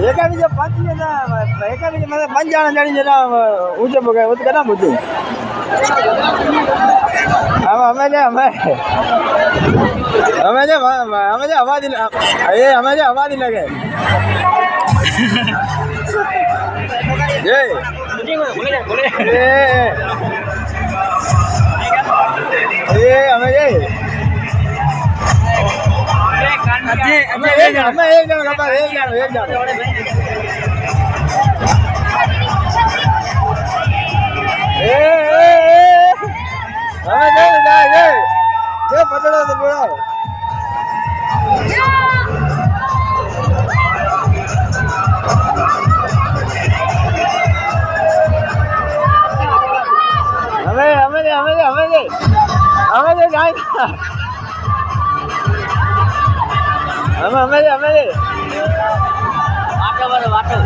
एका बीजे 5 ना एका बीजे मतलब 5 जाणी जरा ऊंचे बगे वो कना बुद्धू हमें जे आवाज ये हमें जे आवाज लगे ये ये हमें ये हमें एक जन ये पकड़ो तो बुरा हमें जाएगा हमें वाटर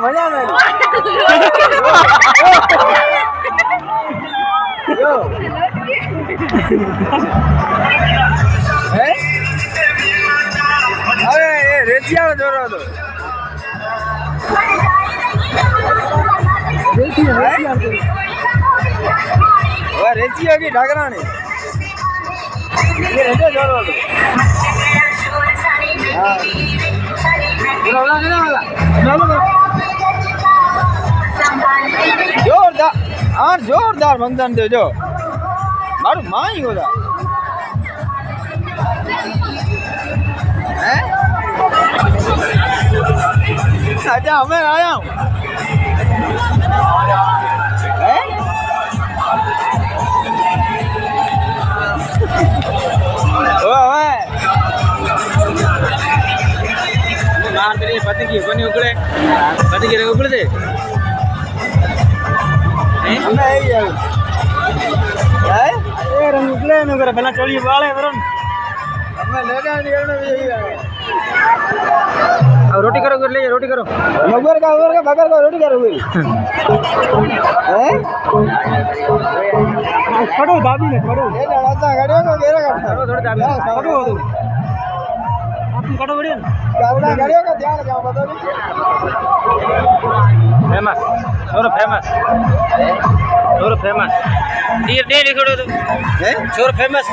मजा नहीं यो अरे ये रेसिया में जोर दो रेसिया की ढाकना नहीं ये रेसिया जोर दो जोरदार हाँ जोरदार मंथन दे जो मारू माई होगा अच्छा मैं आया हूँ मार तेरे पति की कोनी उकड़े पति की उकड़े दे नहीं यार ये रंग उकड़े न करे पहला चलिए वाले वरन हमें ले जाने निकलने भी यही है अब रोटी करो कर ले रोटी करो मगर का बगर का रोटी करो हुई हैं पड़ो दादी ने पड़ो ये लड़ाता गाड़ियों को घेरा कर थोड़ा दादी पड़ो हो तुम कटो बढ़िया अपना गाड़ियों का ध्यान रखो बताओ फेमस छोरो फेमस ये छोड़ो तो छोरो फेमस